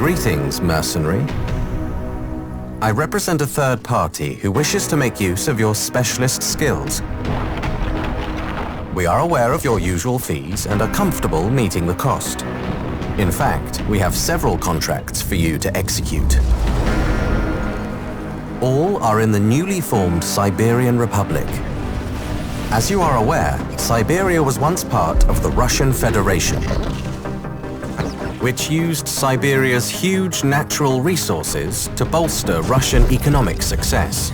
Greetings, mercenary. I represent a third party who wishes to make use of your specialist skills. We are aware of your usual fees and are comfortable meeting the cost. In fact, we have several contracts for you to execute. All are in the newly formed Siberian Republic. As you are aware, Siberia was once part of the Russian Federation, which used Siberia's huge natural resources to bolster Russian economic success.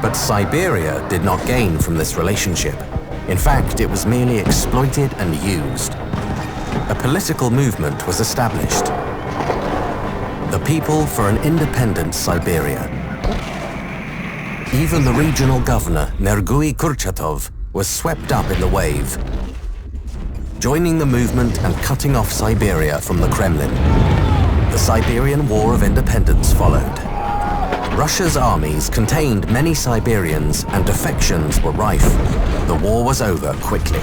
But Siberia did not gain from this relationship. In fact, it was merely exploited and used. A political movement was established. The People for an Independent Siberia. Even the regional governor, Nergui Kurchatov, was swept up in the wave, joining the movement and cutting off Siberia from the Kremlin. The Siberian War of Independence followed. Russia's armies contained many Siberians and defections were rife. The war was over quickly.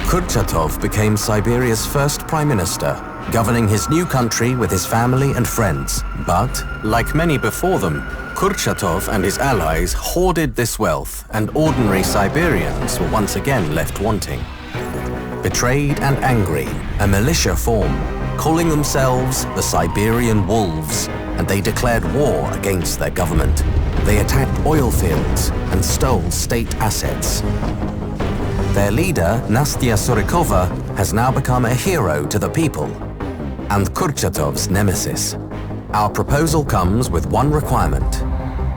Kurchatov became Siberia's first prime minister, governing his new country with his family and friends. But, like many before them, Kurchatov and his allies hoarded this wealth, and ordinary Siberians were once again left wanting. Betrayed and angry, a militia formed, calling themselves the Siberian Wolves, and they declared war against their government. They attacked oil fields and stole state assets. Their leader, Nastya Surikova, has now become a hero to the people, and Kurchatov's nemesis. Our proposal comes with one requirement.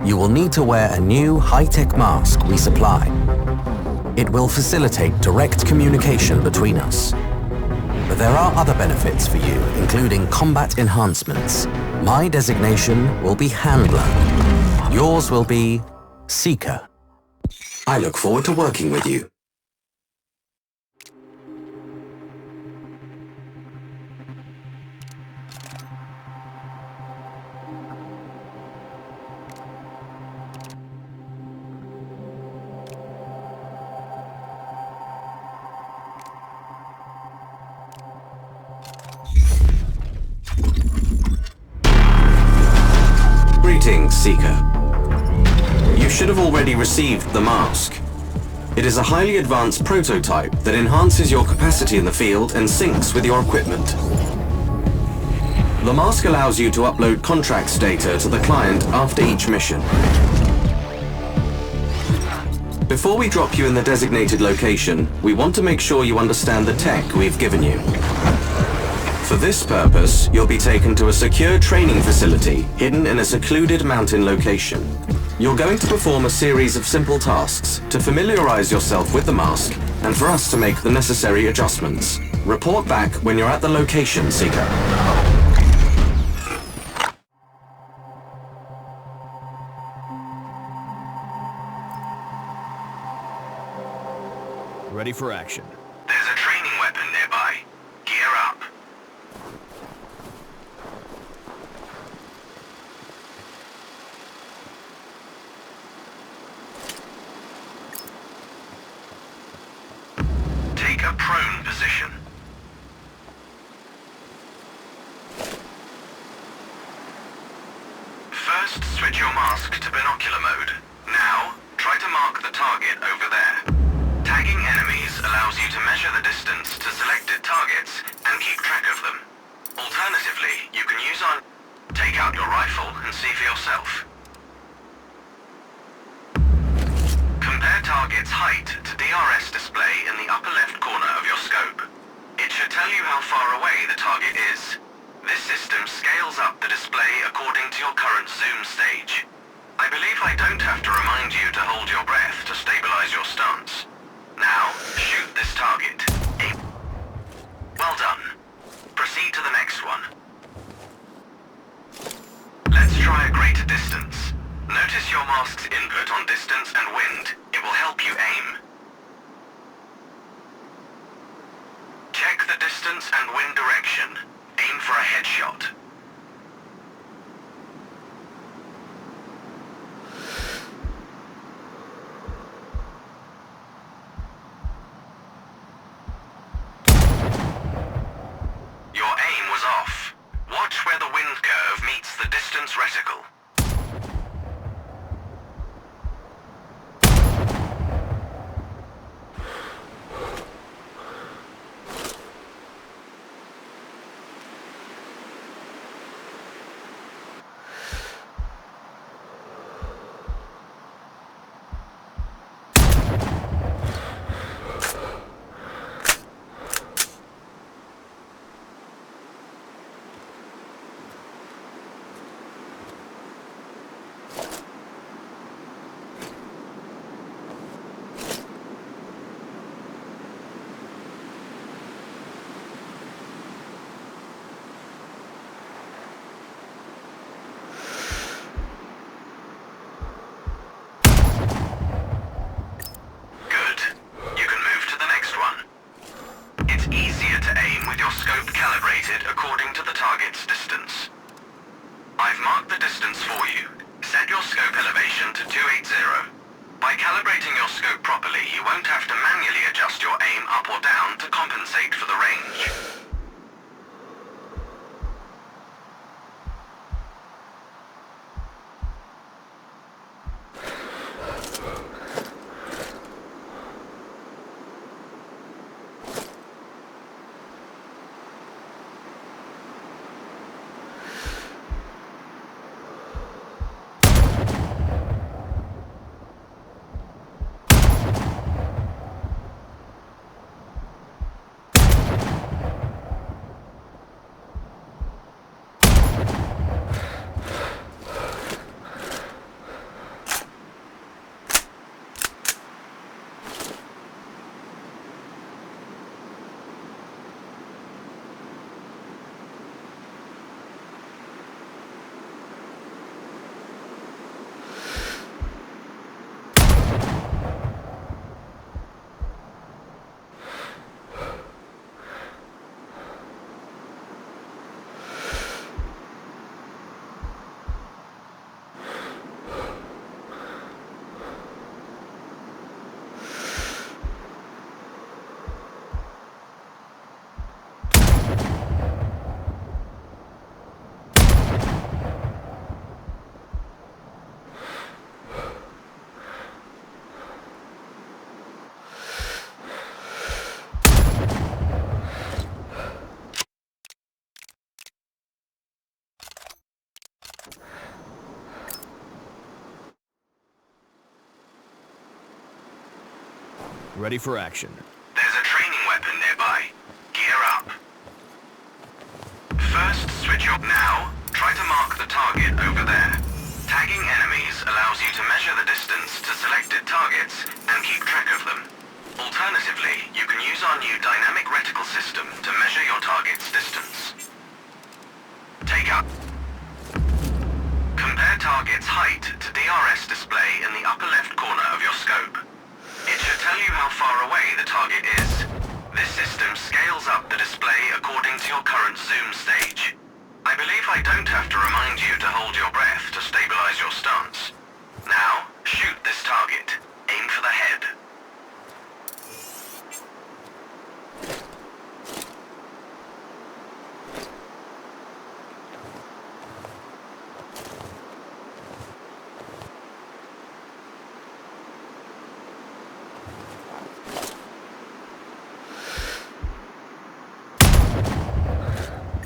You will need to wear a new high-tech mask we supply. It will facilitate direct communication between us. But there are other benefits for you, including combat enhancements. My designation will be Handler. Yours will be Seeker. I look forward to working with you. Greetings, Seeker. You should have already received the mask. It is a highly advanced prototype that enhances your capacity in the field and syncs with your equipment. The mask allows you to upload contracts data to the client after each mission. Before we drop you in the designated location, we want to make sure you understand the tech we've given you. For this purpose, you'll be taken to a secure training facility hidden in a secluded mountain location. You're going to perform a series of simple tasks to familiarize yourself with the mask and for us to make the necessary adjustments. Report back when you're at the location, Seeker. Ready for action. There's a training weapon nearby. Gear up. Take a prone position. First, switch your mask to binocular mode. Now, try to mark the target over there. Tagging enemies allows you to measure the distance to selected targets and keep track of them. Alternatively, you can use our... Take out your rifle and see for yourself. Compare target's height to DRS display in the upper left corner of your scope. It should tell you how far away the target is. This system scales up the display according to your current zoom stage. I believe I don't have to remind you to hold your breath to stabilize your stance. Now, shoot this target. Aim. Well done. Proceed to the next one. Let's try a greater distance. Notice your mask's input on distance and wind. It will help you aim. Check the distance and wind direction. Aim for a headshot. Your aim was off. distance reticle. According to the target's distance. I've marked the distance for you. Set your scope elevation to 280. By calibrating your scope properly, you won't have to manually adjust your aim up or down to compensate for the range. Ready for action. There's a training weapon nearby. Gear up. First, switch your... Now, try to mark the target over there. Tagging enemies allows you to measure the distance to selected targets and keep track of them. Alternatively, you can use our new dynamic reticle system to measure your target's distance. Take up. Compare target's height to DRS display in the upper left corner of your scope. It should tell you how far away the target is. This system scales up the display according to your current zoom stage. I believe I don't have to remind you to hold your breath to stabilize your stance. Now, shoot this target. Aim for the head.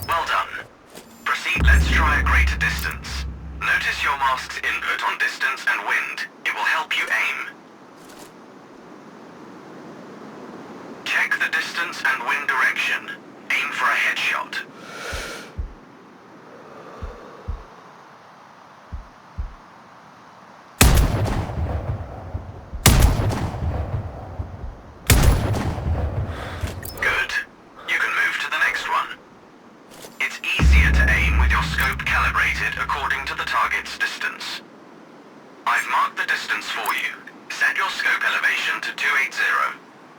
Well done. Proceed. Let's try a greater distance. Notice your mask's input on distance and wind. It will help you aim. Check the distance and wind direction. Aim for a headshot. Good. You can move to the next one. It's easier to aim with your scope calibrated according to the target's distance. I've marked the distance for you. Set your scope elevation to 280.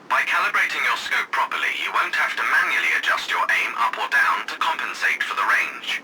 By calibrating your scope properly, you won't have to manually adjust your aim up or down to compensate for the range.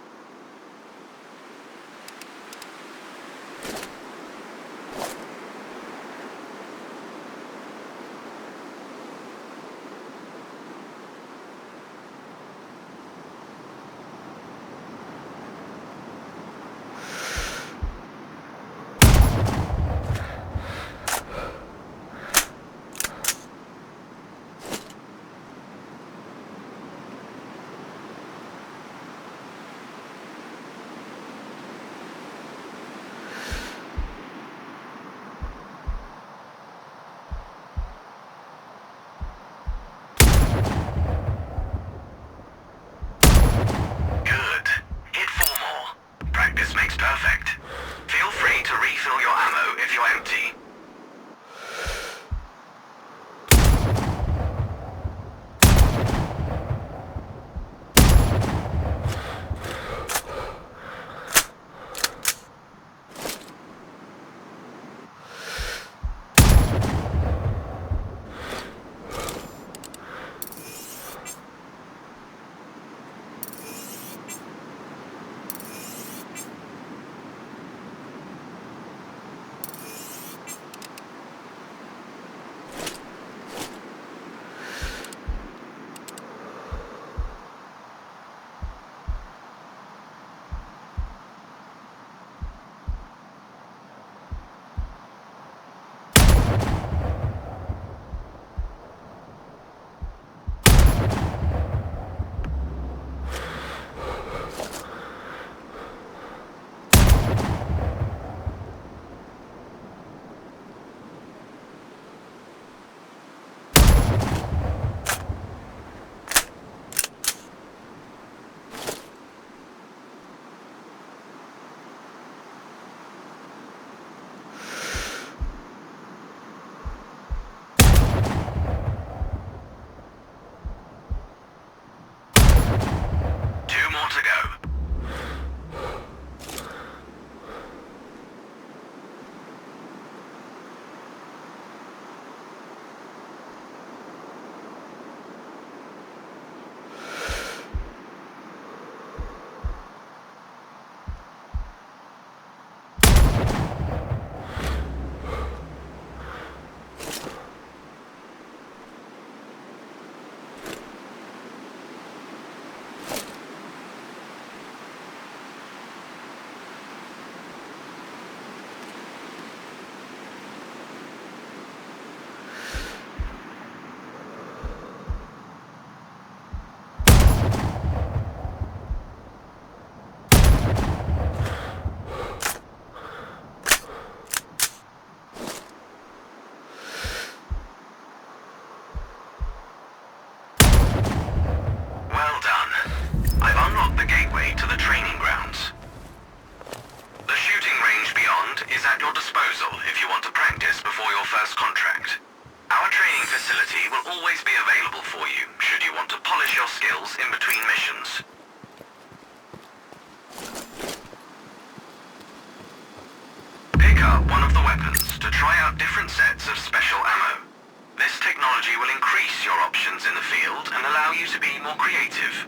contract. Our training facility will always be available for you should you want to polish your skills in between missions. Pick up one of the weapons to try out different sets of special ammo. This technology will increase your options in the field and allow you to be more creative.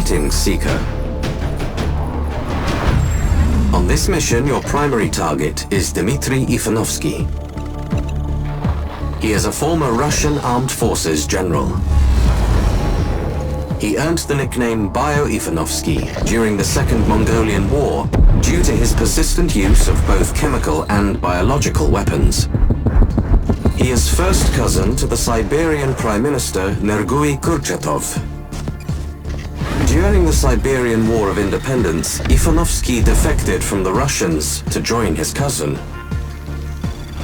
Greetings, Seeker. On this mission, your primary target is Dmitry Ivanovsky. He is a former Russian Armed Forces general. He earned the nickname Bio-Ivanovsky during the Second Mongolian War due to his persistent use of both chemical and biological weapons. He is first cousin to the Siberian Prime Minister Nergui Kurchatov. During the Siberian War of Independence, Ivanovsky defected from the Russians to join his cousin.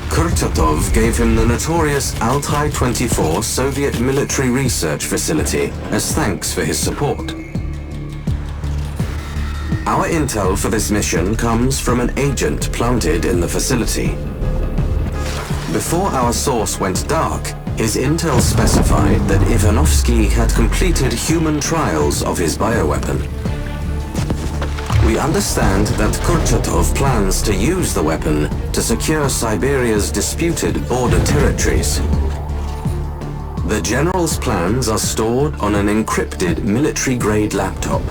Kurchatov gave him the notorious Altai-24 Soviet military research facility as thanks for his support. Our intel for this mission comes from an agent planted in the facility. Before our source went dark, his intel specified that Ivanovsky had completed human trials of his bioweapon. We understand that Kurchatov plans to use the weapon to secure Siberia's disputed border territories. The General's plans are stored on an encrypted military-grade laptop.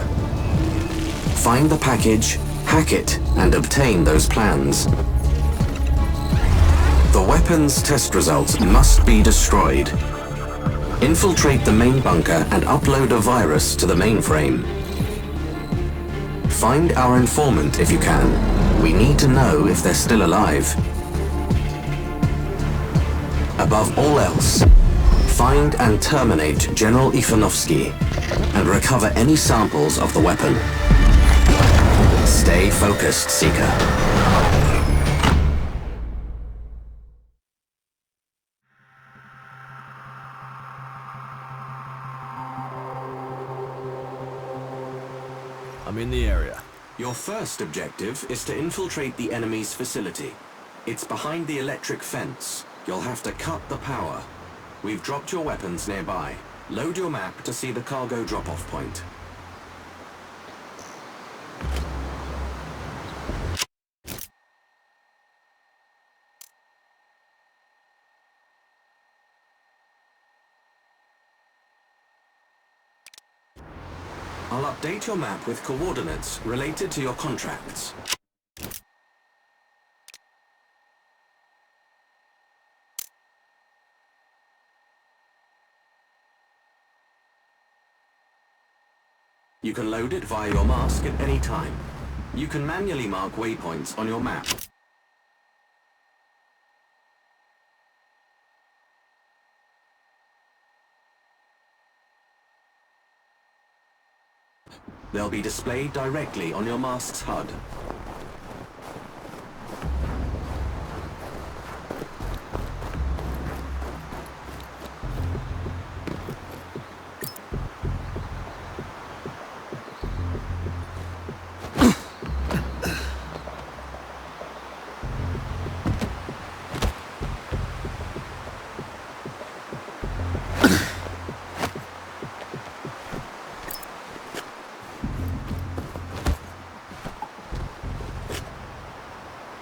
Find the package, hack it, and obtain those plans. The weapon's test results must be destroyed. Infiltrate the main bunker and upload a virus to the mainframe. Find our informant if you can. We need to know if they're still alive. Above all else, find and terminate General Ivanovsky and recover any samples of the weapon. Stay focused, Seeker. I'm in the area. Your first objective is to infiltrate the enemy's facility. It's behind the electric fence. You'll have to cut the power. We've dropped your weapons nearby. Load your map to see the cargo drop-off point. I'll update your map with coordinates related to your contracts. You can load it via your mask at any time. You can manually mark waypoints on your map. They'll be displayed directly on your mask's HUD.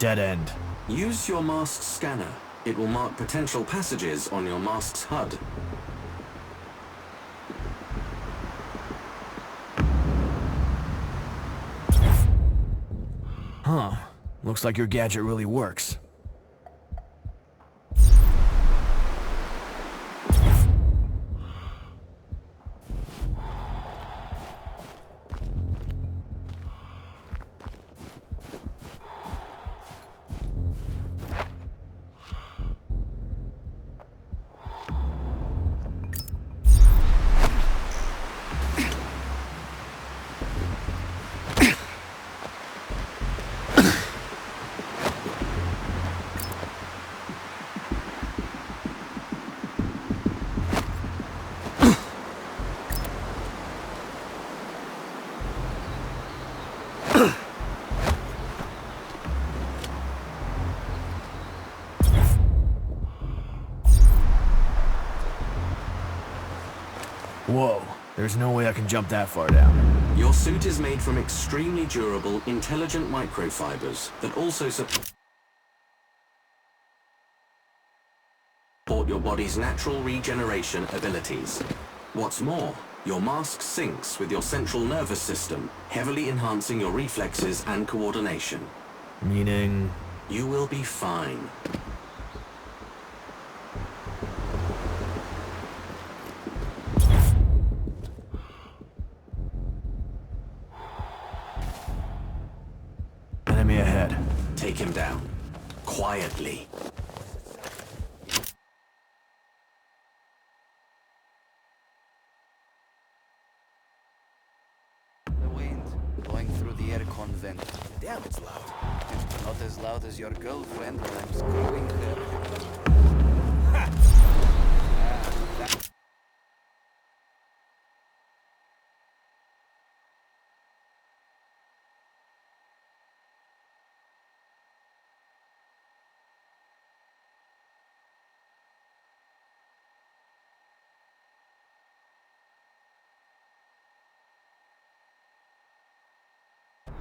Dead end. Use your mask's scanner. It will mark potential passages on your mask's HUD. Huh. Looks like your gadget really works. Whoa, there's no way I can jump that far down. Your suit is made from extremely durable, intelligent microfibers that also support your body's natural regeneration abilities. What's more, Your mask syncs with your central nervous system, heavily enhancing your reflexes and coordination. Meaning? You will be fine. Enemy ahead. Take him down. Quietly. The wind blowing through the aircon vent. Damn, it's loud. Not as loud as your girlfriend when I'm screwing her. Ha!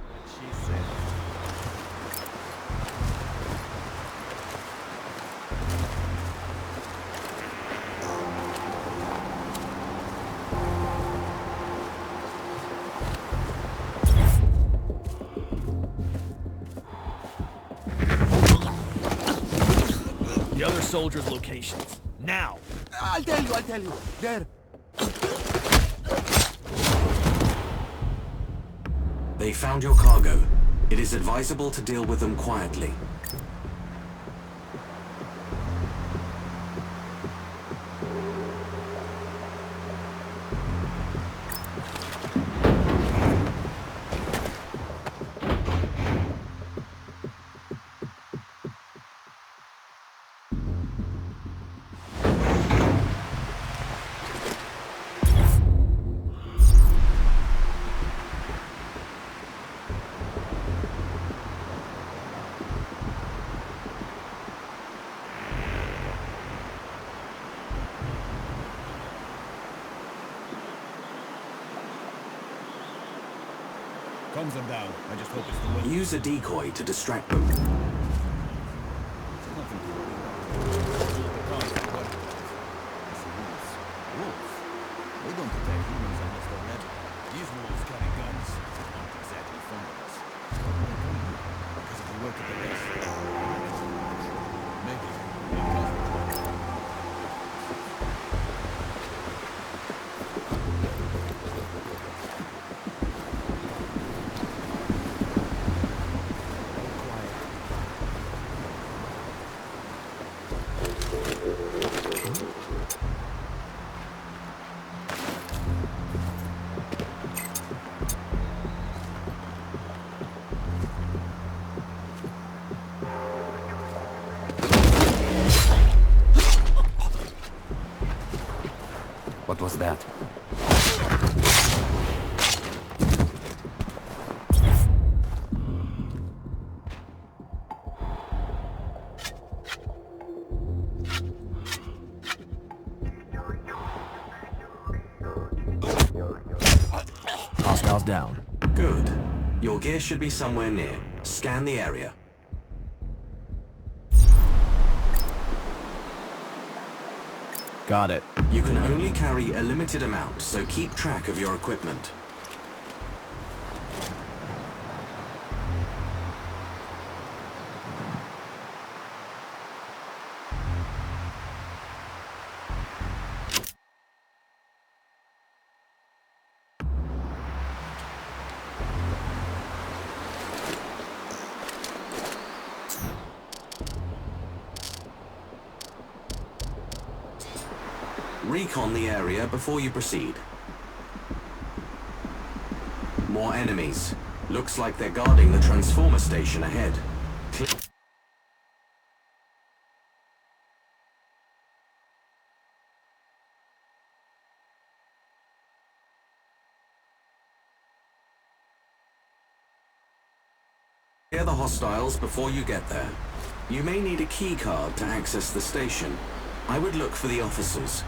That she said. The other soldiers' locations. Now! I'll tell you. There. They found your cargo. It is advisable to deal with them quietly. Calms them down. I just hope it's the wind. Use a decoy to distract them. Nothing to worry about. The cons are what? It's the wolves. Wolves? They don't attack humans unless they're ready. These wolves carry guns. Aren't exactly fond of us. They come here because of the work of the rest. Maybe. Because What was that? Hostiles down. Good. Your gear should be somewhere near. Scan the area. Got it. You can only carry a limited amount, so keep track of your equipment. Recon the area before you proceed. More enemies. Looks like they're guarding the transformer station ahead. Clear the hostiles before you get there. You may need a key card to access the station. I would look for the officers.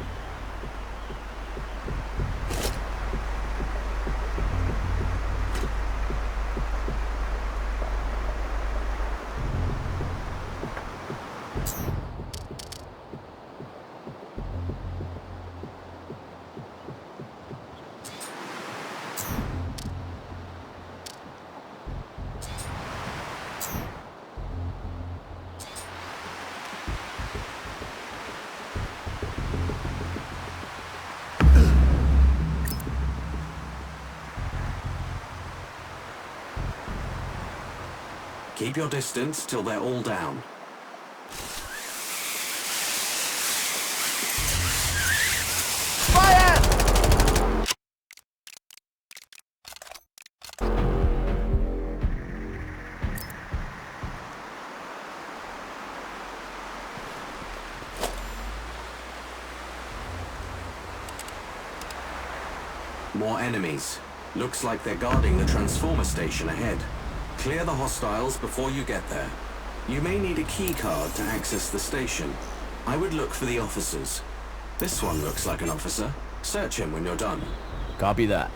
Keep your distance till they're all down. More enemies. Looks like they're guarding the transformer station ahead. Clear the hostiles before you get there. You may need a key card to access the station. I would look for the officers. This one looks like an officer. Search him when you're done. Copy that.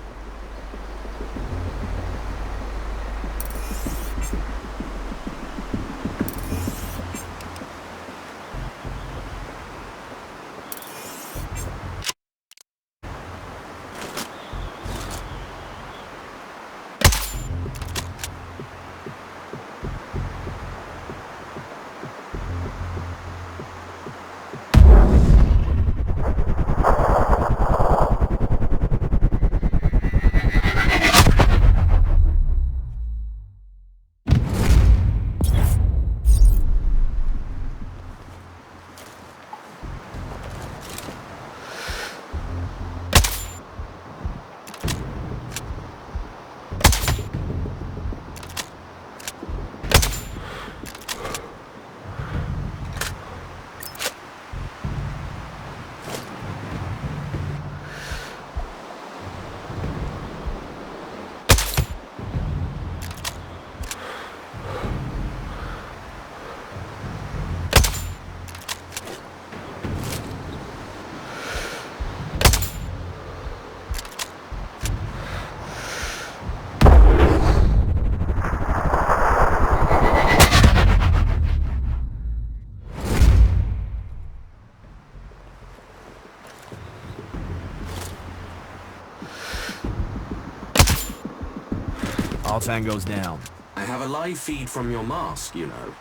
All tangos down. I have a live feed from your mask, you know.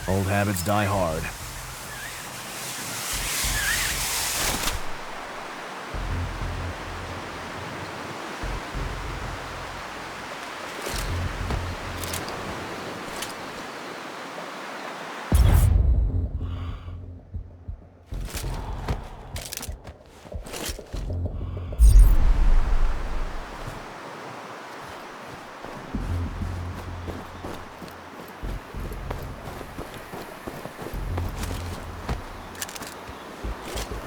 Old habits die hard.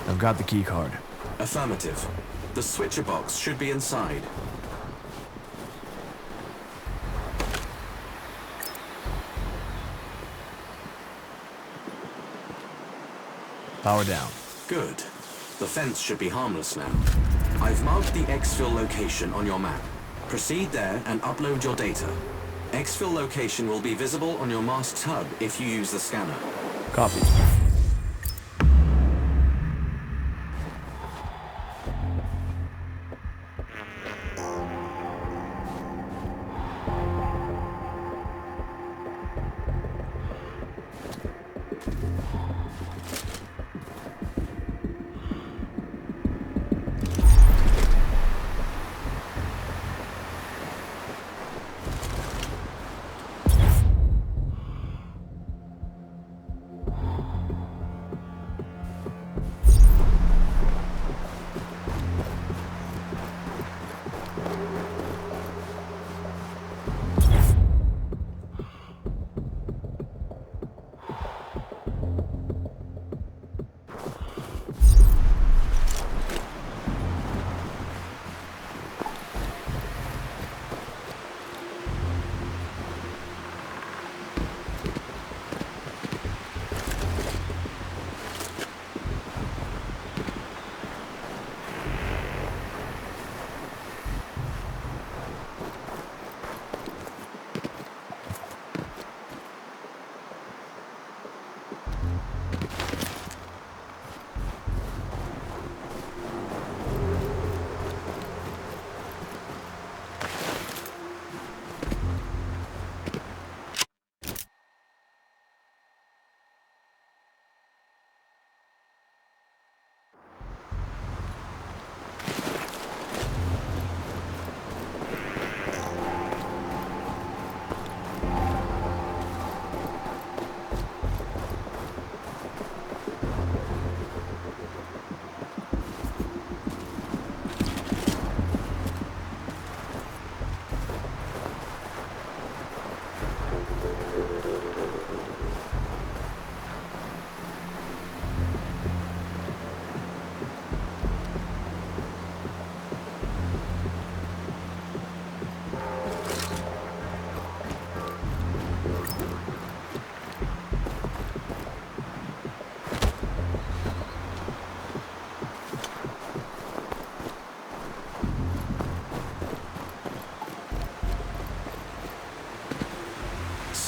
I've got the key card. Affirmative. The switcher box should be inside. Power down. Good. The fence should be harmless now. I've marked the exfil location on your map. Proceed there and upload your data. Exfil location will be visible on your mask's hub if you use the scanner. Copy.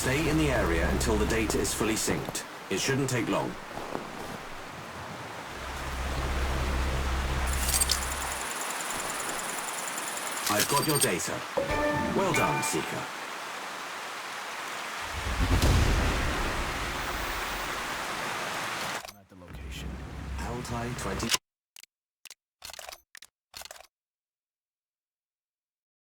Stay in the area until the data is fully synced. It shouldn't take long. I've got your data. Well done, Seeker. I'm at the location. Altai 20...